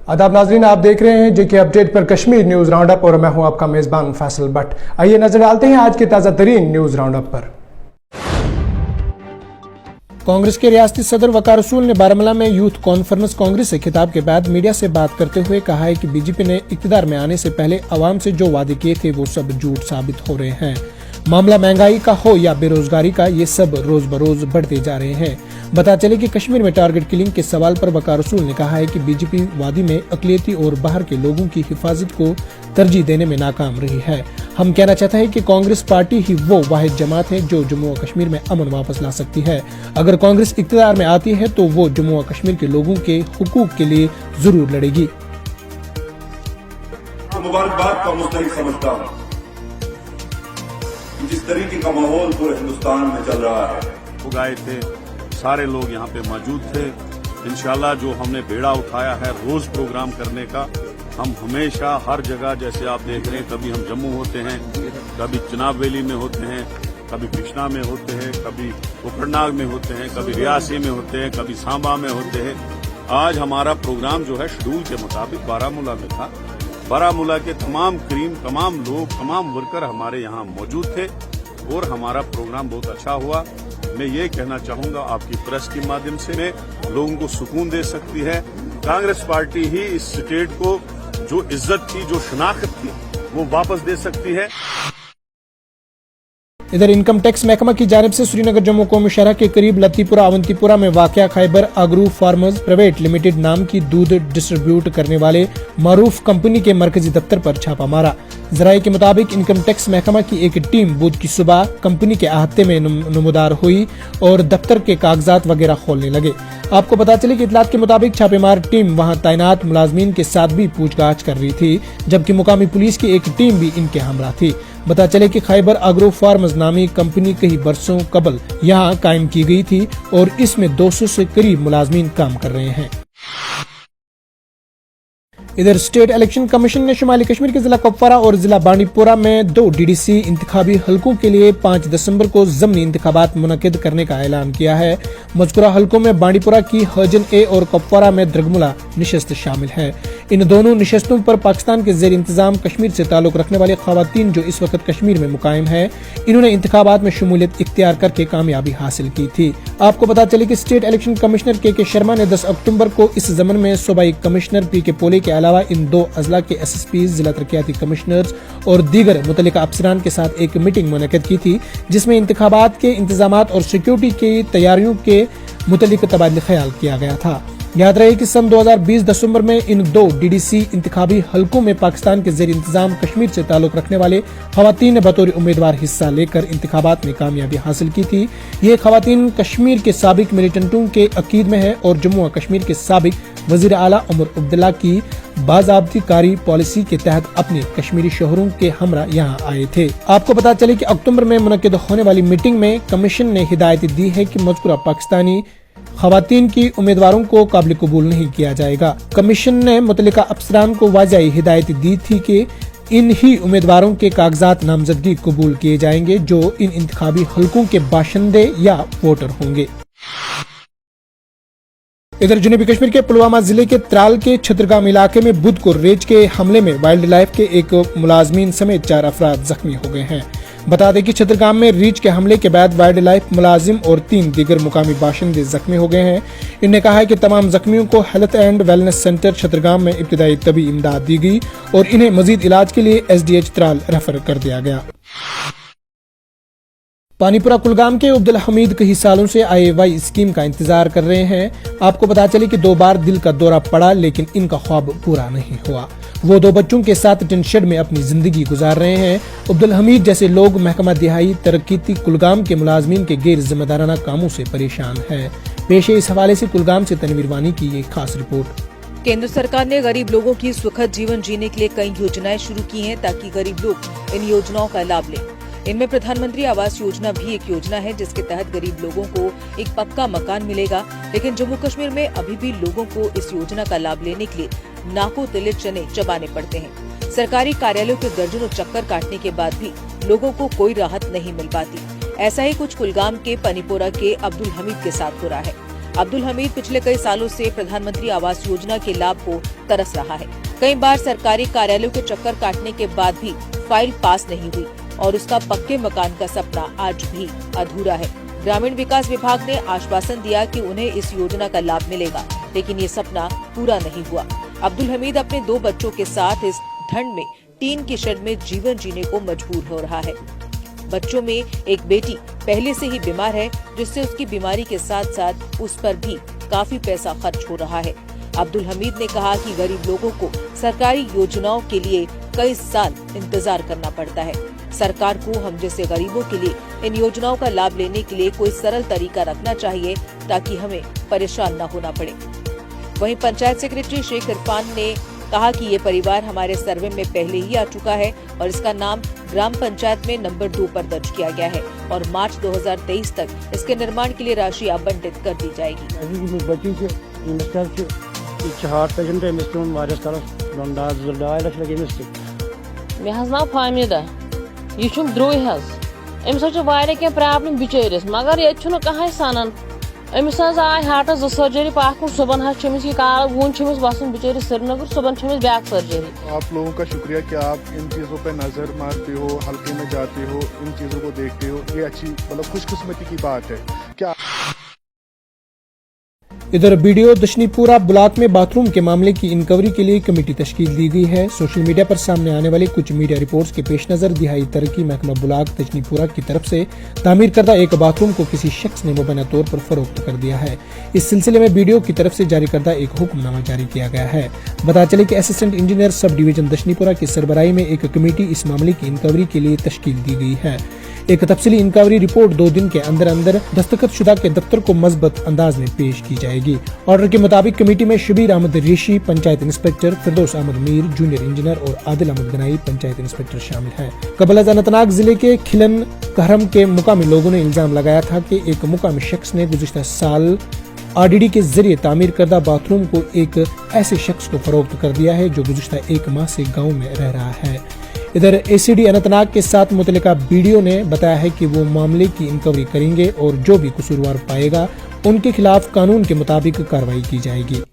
आदाब नाजरीन, आप देख रहे हैं जेके अपडेट पर कश्मीर न्यूज राउंड अप और मैं हूं आपका मेजबान फैसल भट्ट। आइए नजर डालते हैं आज के ताजा तरीन न्यूज राउंड अप पर। कांग्रेस के रियासती सदर वकार रसूल ने बारामूला में यूथ कॉन्फ्रेंस कांग्रेस से खिताब के बाद मीडिया से बात करते हुए कहा है कि बीजेपी ने इक्तदार में आने से पहले अवाम से जो वादे किए थे वो सब झूठ साबित हो रहे हैं। मामला महंगाई का हो या बेरोजगारी का, ये सब रोज बरोज बढ़ते जा रहे हैं। बता चले कि कश्मीर में टारगेट किलिंग के सवाल पर वकार रसूल ने कहा है कि बीजेपी वादी में अकलियती और बाहर के लोगों की हिफाजत को तरजीह देने में नाकाम रही है। हम कहना चाहते हैं कि कांग्रेस पार्टी ही वो वाहिद जमात है जो जम्मू और कश्मीर में अमन वापस ला सकती है। अगर कांग्रेस इक्तदार में आती है तो वो जम्मू और कश्मीर के लोगों के हुकूक के लिए जरूर लड़ेगी। मुबारकबाद का मुस्तहिक समझता हूँ। जिस तरीके का माहौल पूरे हिंदुस्तान में चल रहा है, वो गए थे, सारे लोग यहाँ पे मौजूद थे। इंशाल्लाह जो हमने बेड़ा उठाया है रोज प्रोग्राम करने का, हम हमेशा हर जगह, जैसे आप देख रहे हैं, कभी हम जम्मू होते हैं, कभी चिनाब वैली में होते हैं, कभी कृष्णा में होते हैं, कभी कोकरनाग में होते हैं, कभी रियासी में होते हैं, कभी सांबा में होते हैं। आज हमारा प्रोग्राम जो है शेड्यूल के मुताबिक बारामूला में था। बारामूला के तमाम लोग, तमाम वर्कर हमारे यहाँ मौजूद थे और हमारा प्रोग्राम बहुत अच्छा हुआ। मैं ये कहना चाहूंगा आपकी प्रेस के माध्यम से, मैं लोगों को सुकून दे सकती है। कांग्रेस पार्टी ही इस स्टेट को जो इज्जत थी, जो शनाख्त थी, वो वापस दे सकती है। इधर इनकम टैक्स महकमा की जानिब से श्रीनगर जम्मू कौमी शहर के करीब लतीपुरा अवंतीपुरा में वाक़या खैबर आग्रो फार्मर्स प्राइवेट लिमिटेड नाम की दूध डिस्ट्रीब्यूट करने वाले मारूफ कंपनी के मरकजी दफ्तर पर छापा मारा। जराये के मुताबिक इनकम टैक्स महकमा की एक टीम बुध की सुबह कंपनी के अहाते में नमूदार हुई और दफ्तर के कागजात वगैरह खोलने लगे। आपको पता चले कि इतलात के मुताबिक छापेमार टीम वहां तैनात मुलाजमीन के साथ भी पूछताछ कर रही थी, जबकि मुकामी पुलिस की एक टीम भी इनके हमरा थी। बता चले कि खैबर आग्रो फार्मर्स नामी कंपनी कई बरसों कबल यहाँ कायम की गई थी और इसमें 200 से करीब मुलाजमीन काम कर रहे हैं। इधर स्टेट इलेक्शन कमीशन ने शुमाली कश्मीर के जिला कुपवारा और जिला बांडीपुरा में 2 डीडीसी इंतखाबी हलकों के लिए 5 दिसंबर को ज़मनी इंतखाबात मुनक्किद करने का ऐलान किया है। मज़कूरा हलकों में बांडीपुरा की हजन ए और कुपवारा में द्रगमुला निशस्त शामिल है। इन दोनों निशस्तों पर पाकिस्तान के ज़ेर इंतजाम कश्मीर से ताल्लुक रखने वाली खवातीन जो इस वक्त कश्मीर में मुकायम है, इन्होंने इंतखाबात में शमूलियत इख्तियार करके कामयाबी हासिल की थी। आपको पता चले कि स्टेट इलेक्शन कमिश्नर के शर्मा ने 10 अक्टूबर को इस ज़मन में सूबाई कमिश्नर पी के पोले के अलावा इन 2 अजला के SSPs, जिला तरक्याती कमिश्नर्स और दीगर मुतल्लिका अफसरान के साथ एक मीटिंग मुनक्किद की थी, जिसमें इंतखाबात के इंतजामात और सिक्योरिटी की तैयारियों के मुतल्लिक तबादला ख्याल किया गया था। याद रहे कि सन 2020 दिसंबर में इन 2 डीडीसी इंतखाबी हलकों में पाकिस्तान के ज़ेर इंतजाम कश्मीर से ताल्लुक रखने वाले खवातीन ने बतौर उम्मीदवार हिस्सा लेकर इंतखाबात में कामयाबी हासिल की थी। ये खवातीन कश्मीर के साबिक मिलिटेंटों के अकीद में है और जम्मू और कश्मीर के साबिक वजीर आला उमर अब्दुल्ला की बाज़ाब्ती पॉलिसी के तहत अपने कश्मीरी शहरों के हमरा यहाँ आए थे। आपको पता चले कि अक्टूबर में मुनक्किद होने वाली मीटिंग में कमीशन ने हिदायत दी है कि मज़कूरा पाकिस्तानी खवातीन की उम्मीदवारों को काबिल कबूल नहीं किया जाएगा। कमीशन ने मुतल्लिका अफसरान को वाज़ेह हिदायत दी थी कि इन ही उम्मीदवारों के कागजात नामजदगी कबूल किए जाएंगे जो इन इंतखाबी हलकों के बाशिंदे या वोटर होंगे। इधर जनूबी कश्मीर के पुलवामा जिले के त्राल के छतरगाम इलाके में बुध को रेंज के हमले में वाइल्ड लाइफ के एक मुलाजमीन समेत 4 अफराद जख्मी हो गए हैं। बता दें कि छतरगाम में रीच के हमले के बाद वाइल्ड लाइफ मुलाजिम और 3 दीगर मुकामी बाशिंदे जख्मी हो गए हैं। इन्होंने कहा है कि तमाम जख्मियों को हेल्थ एंड वेलनेस सेंटर छतरगाम में इब्तिदाई तबी इमदाद दी गई और इन्हें मजीद इलाज के लिए SDH त्राल रेफर कर दिया गया। पानीपुरा कुलगाम के अब्दुल हमीद कई सालों से IAY स्कीम का इंतजार कर रहे हैं। आपको पता चले कि 2 बार दिल का दौरा पड़ा लेकिन इनका ख्वाब पूरा नहीं हुआ। वो 2 बच्चों के साथ टिन शेड में अपनी जिंदगी गुजार रहे हैं। अब्दुल हमीद जैसे लोग महकमा दिहाई तरक्की कुलगाम के मुलाजमीन के गैर जिम्मेदाराना कामों से परेशान है। पेश है इस हवाले से कुलगाम से तनवीर वानी की एक खास रिपोर्ट। केंद्र सरकार ने गरीब लोगों की सुखद जीवन जीने के लिए कई योजनाएं शुरू की हैं ताकि गरीब लोग इन योजनाओं का लाभ लें। इनमें प्रधानमंत्री आवास योजना भी एक योजना है जिसके तहत गरीब लोगों को एक पक्का मकान मिलेगा। लेकिन जम्मू कश्मीर में अभी भी लोगों को इस योजना का लाभ लेने के लिए नाको तिले चने चबाने पड़ते हैं। सरकारी कार्यालयों के दर्जनों चक्कर काटने के बाद भी लोगों को कोई राहत नहीं मिल पाती। ऐसा ही कुछ कुलगाम के पनीपोरा के अब्दुल हमीद के साथ हो रहा है। अब्दुल हमीद पिछले कई सालों से प्रधानमंत्री आवास योजना के लाभ को तरस रहा है। कई बार सरकारी कार्यालयों के चक्कर काटने के बाद भी फाइल पास नहीं हुई और उसका पक्के मकान का सपना आज भी अधूरा है। ग्रामीण विकास विभाग ने आश्वासन दिया कि उन्हें इस योजना का लाभ मिलेगा, लेकिन ये सपना पूरा नहीं हुआ। अब्दुल हमीद अपने 2 बच्चों के साथ इस ठंड में टीन की शेड में जीवन जीने को मजबूर हो रहा है। बच्चों में एक बेटी पहले से ही बीमार है, जिससे उसकी बीमारी के साथ साथ उस पर भी काफी पैसा खर्च हो रहा है। अब्दुल हमीद ने कहा कि गरीब लोगों को सरकारी योजनाओं के लिए कई साल इंतजार करना पड़ता है। सरकार को हम जैसे गरीबों के लिए इन योजनाओं का लाभ लेने के लिए कोई सरल तरीका रखना चाहिए, ताकि हमें परेशान न होना पड़े। वहीं पंचायत सेक्रेटरी शेख इरफान ने कहा कि ये परिवार हमारे सर्वे में पहले ही आ चुका है और इसका नाम ग्राम पंचायत में नंबर 2 पर दर्ज किया गया है और मार्च 2023 तक इसके निर्माण के लिए राशि आवंटित कर दी जाएगी। यह द्रोह अम्स प्रॉब्लम बिचरिस, मगर ये कहीं सनान। अमिस आय हार्टस 2 सर्जरी पाक सुबह यह काल वून वसन बिचरिस श्रीनगर, सुबह बैक सर्जरी। आप लोगों का शुक्रिया कि आप इन चीज़ों पे नज़र मारते हो, हल्के में जाते हो, इन चीज़ों को देखते हो। ये अच्छी मतलब खुशकिस्मती की बात है। क्या इधर बीडीओ दशनीपुरा ब्लॉक में बाथरूम के मामले की इंक्वायरी के लिए कमेटी तश्कील दी गई है। सोशल मीडिया पर सामने आने वाले कुछ मीडिया रिपोर्ट्स के पेश नजर दिहाई तरक्की महकमा ब्लॉक दशनीपुरा की तरफ से तामीर करदा एक बाथरूम को किसी शख्स ने मुबैना तौर पर फरोख्त कर दिया है। इस सिलसिले में बीडीओ की तरफ से जारी करदा एक हुक्मनामा जारी किया गया है। बता चले कि असिस्टेंट इंजीनियर सब डिवीजन दशनीपुरा की सरबराही में एक कमेटी इस मामले की इंक्वायरी के लिए तश्कील दी गई है। एक तफसीली इंक्वायरी रिपोर्ट 2 दिन के अंदर अंदर दस्तखत शुदा के दफ्तर को मजबूत अंदाज में पेश की जाएगी। ऑर्डर के मुताबिक कमेटी में शबीर अहमद रेशी पंचायत इंस्पेक्टर, फिरदौस अहमद मीर जूनियर इंजीनियर और आदिल अहमद गनाई पंचायत इंस्पेक्टर शामिल हैं। कबल अनंतनाग जिले के खिलन कहरम के मुकामी लोगों ने इल्जाम लगाया था कि एक मुकामी शख्स ने गुज़िश्ता साल आरडीडी के जरिए तामीर करदा बाथरूम को एक ऐसे शख्स को फरोख्त कर दिया है जो गुज़िश्ता 1 माह से गाँव में रह रहा है। इधर एसीडी अनंतनाग के साथ मुतल्लिका बीडीओ ने बताया है कि वो मामले की इंक्वायरी करेंगे और जो भी कसूरवार पाएगा उनके खिलाफ कानून के मुताबिक कार्रवाई की जाएगी।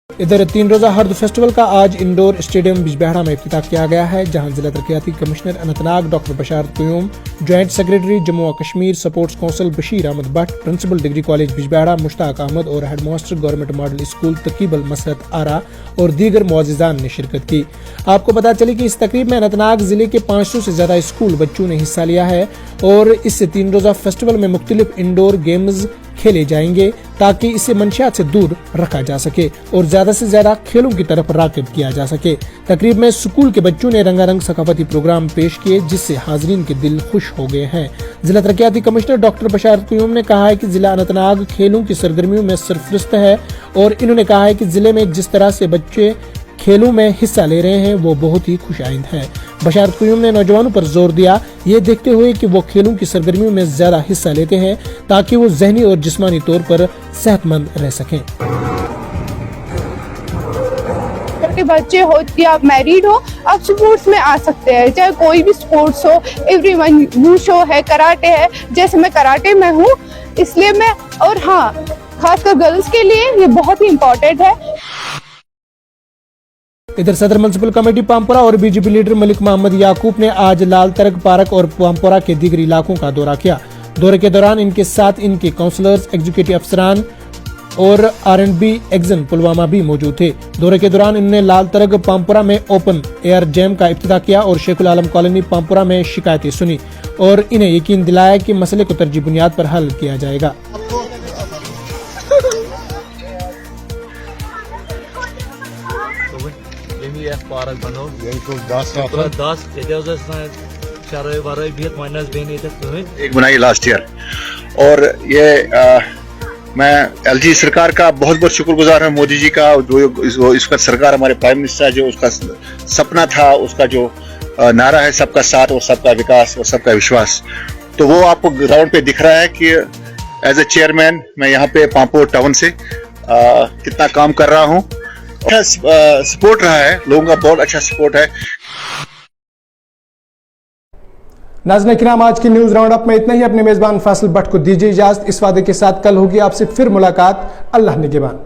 इधर 3 रोजा हर्द फेस्टिवल का आज इंडोर स्टेडियम बिजबेहड़ा में इफ्तिताह किया गया है, जहां जिला तरक्याती commissioner Anantnag doctor Basharat Qayoom, joint secretary Jammu और Kashmir sports council Bashir Ahmad Bhat, principal degree college Bijbehara Mushtaq Ahmad और headmaster government model school Taqibal Masrat Ara और दीगर मुअज़्ज़िज़ान ने शिरकत की। आपको पता चले कि इस तकरीब में अनंतनाग जिले के 500 से ज्यादा स्कूल बच्चों ने हिस्सा लिया है और इस 3 रोजा फेस्टिवल में मुख्तलिफ इंडोर गेम्स खेले जाएंगे ताकि इसे मंशियात से दूर रखा जा सके और ज्यादा से ज्यादा खेलों की तरफ राग़िब किया जा सके। तकरीब में स्कूल के बच्चों ने रंगारंग सकाफती प्रोग्राम पेश किए, जिससे हाज़रीन के दिल खुश हो गए हैं। जिला तरक्याती कमिश्नर डॉक्टर बशारत कुयूम ने कहा है कि जिला अनंतनाग खेलों की सरगर्मियों में सरफरिस्त है और इन्होंने कहा है कि जिले में जिस तरह से बच्चे खेलों में हिस्सा ले रहे हैं वो बहुत ही खुशाइंद है। बशारत कुयूम ने नौजवानों पर जोर दिया, ये देखते हुए कि वो खेलों की सरगर्मियों में ज्यादा हिस्सा लेते हैं ताकि वो ज़हनी और जिस्मानी तौर पर सेहतमंद रह सकें। के बच्चे हो कि आप मैरिड हो, आप स्पोर्ट्स में आ सकते हैं, चाहे कोई भी स्पोर्ट्स हो। एवरीवन वुशो है, कराटे है, जैसे मैं कराटे में हूँ इसलिए मैं, और हाँ खासकर गर्ल्स के लिए ये बहुत ही इम्पोर्टेंट है। इधर सदर म्युनिसिपल कमेटी पामपुरा और बीजेपी लीडर मलिक मोहम्मद याकूब ने आज लाल तरग पार्क और पामपुरा के दीगर इलाकों का दौरा किया। दौरे के दौरान इनके साथ इनके काउंसलर्स, एग्जीक्यूटिव अफसरान और R&B एग्जन पुलवामा भी मौजूद थे। दौरे के दौरान इन्होंने लाल तरग पामपुरा में ओपन एयर जैम का इफ्तिताह किया और शेखुल आलम कॉलोनी पामपुरा में शिकायतें सुनी और इन्हें यकीन दिलाया कि मसले को तरजीह बुनियाद पर हल किया जाएगा। पार्क बनो 10 एक बनाई लास्ट ईयर और ये मैं एलजी सरकार का बहुत बहुत शुक्रगुजार हूं, मोदी जी का जो इसका सरकार हमारे प्राइम मिनिस्टर जो उसका सपना था, उसका जो नारा है सबका साथ और सबका विकास और सबका विश्वास, तो वो आपको ग्राउंड पे दिख रहा है कि एज ए चेयरमैन मैं यहाँ पे पामपुर टाउन से कितना काम कर रहा हूँ। सपोर्ट रहा है, लोगों का बहुत अच्छा सपोर्ट है। नाज़रीन किराम, आज की न्यूज़ राउंड अप में इतना ही। अपने मेज़बान फैसल भट्ट को दीजिए इजाज़त, इस वादे के साथ कल होगी आपसे फिर मुलाकात। अल्लाह निगहबान।